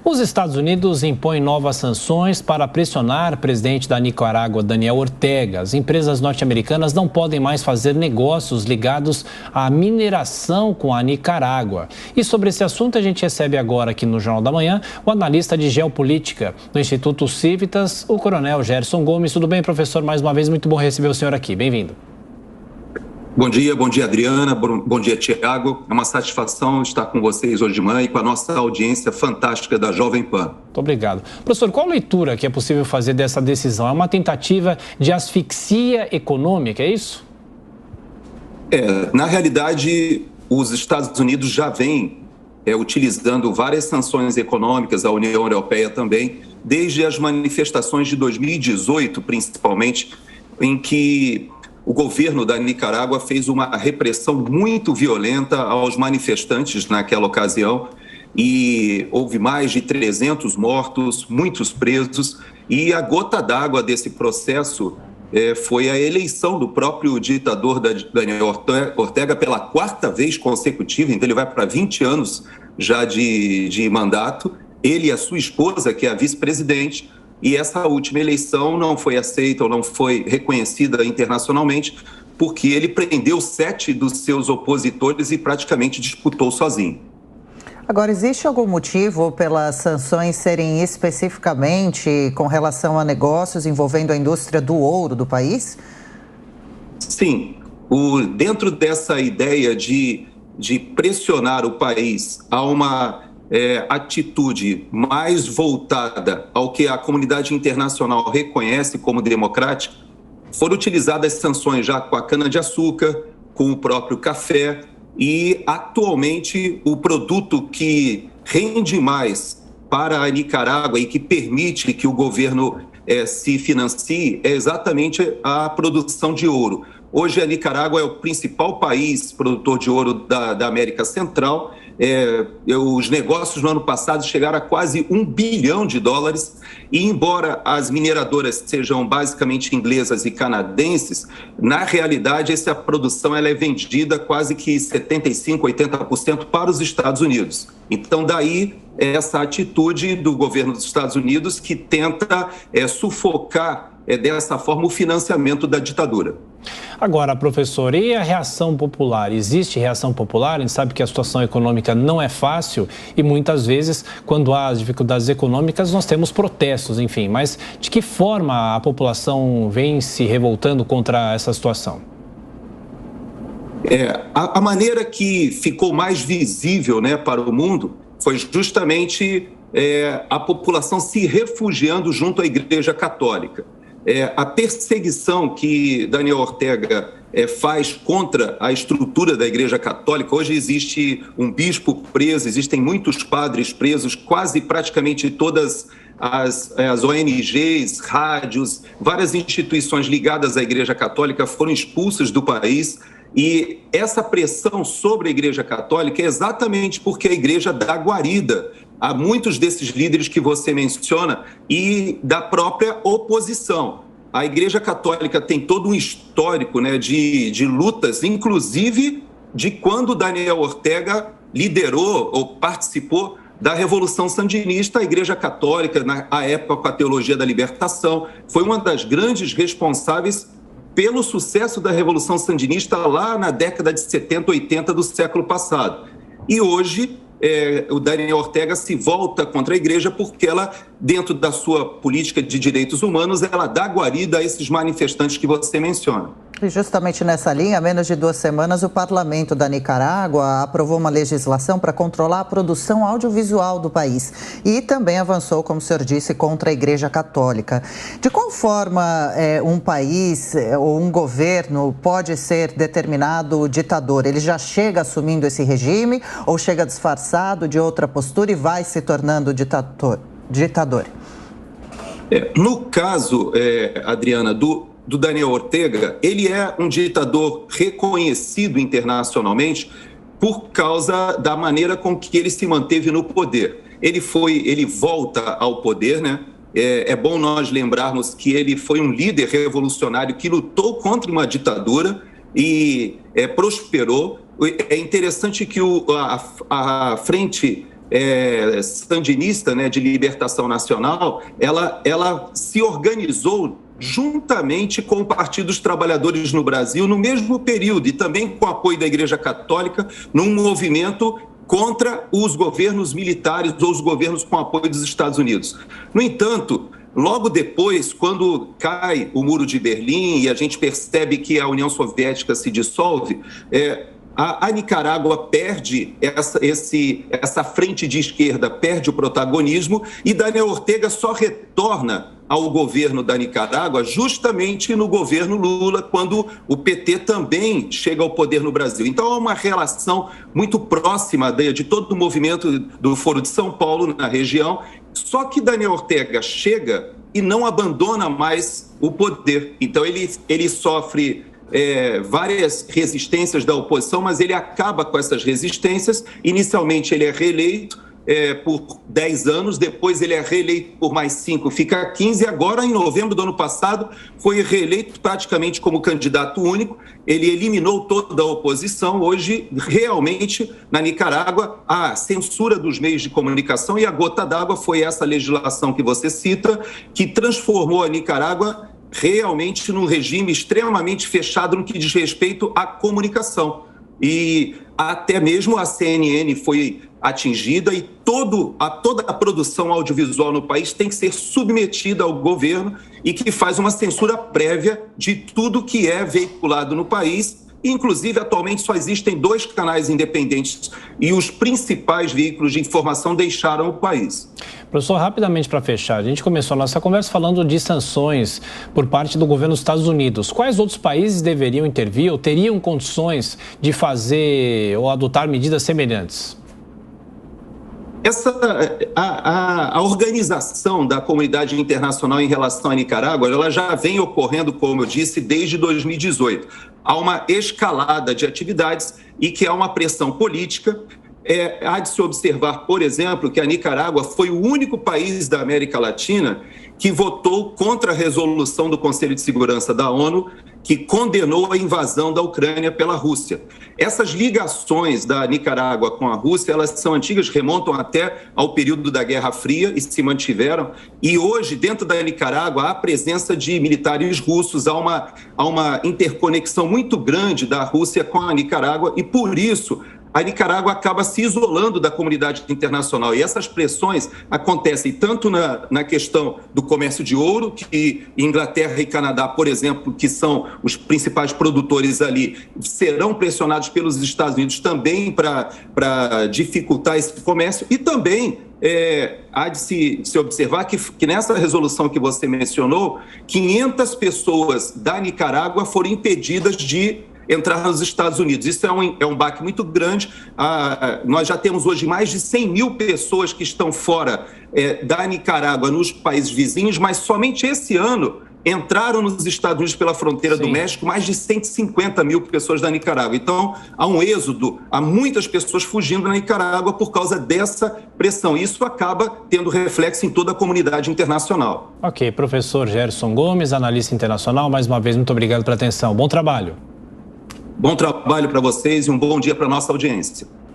Os Estados Unidos impõem novas sanções para pressionar o presidente da Nicarágua, Daniel Ortega. As empresas norte-americanas não podem mais fazer negócios ligados à mineração com a Nicarágua. E sobre esse assunto a gente recebe agora aqui no Jornal da Manhã o analista de geopolítica do Instituto Civitas, o coronel Gerson Gomes. Tudo bem, professor? Mais uma vez, muito bom receber o senhor aqui. Bem-vindo. Bom dia Adriana, bom dia Tiago. É uma satisfação estar com vocês hoje de manhã e com a nossa audiência fantástica da Jovem Pan. Muito obrigado. Professor, qual leitura que é possível fazer dessa decisão? É uma tentativa de asfixia econômica, é isso? Na realidade, os Estados Unidos já vêm utilizando várias sanções econômicas, a União Europeia também, desde as manifestações de 2018, principalmente, em que o governo da Nicarágua fez uma repressão muito violenta aos manifestantes naquela ocasião e houve mais de 300 mortos, muitos presos, e a gota d'água desse processo foi a eleição do próprio ditador Daniel Ortega pela quarta vez consecutiva, então ele vai para 20 anos já de mandato, ele e a sua esposa, que é a vice-presidente. E essa última eleição não foi aceita ou não foi reconhecida internacionalmente porque ele prendeu 7 dos seus opositores e praticamente disputou sozinho. Agora, existe algum motivo pelas sanções serem especificamente com relação a negócios envolvendo a indústria do ouro do país? Sim. Dentro dessa ideia de pressionar o país a uma atitude mais voltada ao que a comunidade internacional reconhece como democrática, foram utilizadas sanções já com a cana-de-açúcar, com o próprio café, e atualmente o produto que rende mais para a Nicarágua e que permite que o governo se financie é exatamente a produção de ouro. Hoje a Nicarágua é o principal país produtor de ouro da América Central. Os negócios no ano passado chegaram a quase $1 bilhão, e embora as mineradoras sejam basicamente inglesas e canadenses, na realidade essa produção ela é vendida quase que 75%, 80% para os Estados Unidos. Então daí essa atitude do governo dos Estados Unidos que tenta sufocar dessa forma o financiamento da ditadura. Agora, professor, e a reação popular? Existe reação popular? A gente sabe que a situação econômica não é fácil e muitas vezes, quando há as dificuldades econômicas, nós temos protestos, enfim. Mas de que forma a população vem se revoltando contra essa situação? A maneira que ficou mais visível, para o mundo foi justamente a população se refugiando junto à Igreja Católica. A perseguição que Daniel Ortega faz contra a estrutura da Igreja Católica. Hoje existe um bispo preso, existem muitos padres presos, quase praticamente todas as ONGs, rádios, várias instituições ligadas à Igreja Católica foram expulsas do país. E essa pressão sobre a Igreja Católica é exatamente porque a Igreja dá guarida a muitos desses líderes que você menciona e da própria oposição. A Igreja Católica tem todo um histórico de lutas, inclusive de quando Daniel Ortega liderou ou participou da Revolução Sandinista. A Igreja Católica, na época com a Teologia da Libertação, foi uma das grandes responsáveis pelo sucesso da Revolução Sandinista lá na década de 70, 80 do século passado. E hoje o Daniel Ortega se volta contra a igreja porque ela, dentro da sua política de direitos humanos, ela dá guarida a esses manifestantes que você menciona. E justamente nessa linha, há menos de 2 semanas, o parlamento da Nicarágua aprovou uma legislação para controlar a produção audiovisual do país e também avançou, como o senhor disse, contra a Igreja Católica. De qual forma um país ou um governo pode ser determinado ditador? Ele já chega assumindo esse regime ou chega disfarçado de outra postura e vai se tornando ditador? No caso, Adriana, do Daniel Ortega, ele é um ditador reconhecido internacionalmente por causa da maneira com que ele se manteve no poder. Ele volta ao poder, É bom nós lembrarmos que ele foi um líder revolucionário que lutou contra uma ditadura e prosperou. É interessante que a frente sandinista, né, de libertação nacional, ela se organizou juntamente com o Partido dos Trabalhadores no Brasil no mesmo período e também com o apoio da Igreja Católica num movimento contra os governos militares ou os governos com apoio dos Estados Unidos. No entanto, logo depois, quando cai o Muro de Berlim e a gente percebe que a União Soviética se dissolve, a Nicarágua perde essa frente de esquerda, perde o protagonismo e Daniel Ortega só retorna ao governo da Nicarágua justamente no governo Lula, quando o PT também chega ao poder no Brasil. Então, há uma relação muito próxima de todo o movimento do Foro de São Paulo na região, só que Daniel Ortega chega e não abandona mais o poder. Então, ele sofre várias resistências da oposição, mas ele acaba com essas resistências. Inicialmente, ele é reeleito por 10 anos, depois ele é reeleito por mais 5, fica 15, e agora, em novembro do ano passado, foi reeleito praticamente como candidato único. Ele eliminou toda a oposição. Hoje, realmente, na Nicarágua, a censura dos meios de comunicação, e a gota d'água foi essa legislação que você cita, que transformou a Nicarágua realmente num regime extremamente fechado no que diz respeito à comunicação. E até mesmo a CNN foi atingida e toda a produção audiovisual no país tem que ser submetida ao governo e que faz uma censura prévia de tudo que é veiculado no país. Inclusive, atualmente só existem 2 canais independentes e os principais veículos de informação deixaram o país. Professor, rapidamente para fechar, a gente começou a nossa conversa falando de sanções por parte do governo dos Estados Unidos. Quais outros países deveriam intervir ou teriam condições de fazer ou adotar medidas semelhantes? A organização da comunidade internacional em relação à Nicarágua, ela já vem ocorrendo, como eu disse, desde 2018. Há uma escalada de atividades e que há uma pressão política. Há de se observar, por exemplo, que a Nicarágua foi o único país da América Latina que votou contra a resolução do Conselho de Segurança da ONU, que condenou a invasão da Ucrânia pela Rússia. Essas ligações da Nicarágua com a Rússia, elas são antigas, remontam até ao período da Guerra Fria e se mantiveram. E hoje, dentro da Nicarágua, há a presença de militares russos, há uma interconexão muito grande da Rússia com a Nicarágua e, por isso, a Nicarágua acaba se isolando da comunidade internacional. E essas pressões acontecem tanto na questão do comércio de ouro, que Inglaterra e Canadá, por exemplo, que são os principais produtores ali, serão pressionados pelos Estados Unidos também para dificultar esse comércio. E também há de se observar que nessa resolução que você mencionou, 500 pessoas da Nicarágua foram impedidas de entrar nos Estados Unidos. Isso é um baque muito grande. Nós já temos hoje mais de 100 mil pessoas que estão fora da Nicarágua nos países vizinhos, mas somente esse ano entraram nos Estados Unidos pela fronteira do México mais de 150 mil pessoas da Nicarágua. Então, há um êxodo, há muitas pessoas fugindo da Nicarágua por causa dessa pressão. Isso acaba tendo reflexo em toda a comunidade internacional. Ok, professor Gerson Gomes, analista internacional, mais uma vez, muito obrigado pela atenção. Bom trabalho. Bom trabalho para vocês e um bom dia para a nossa audiência.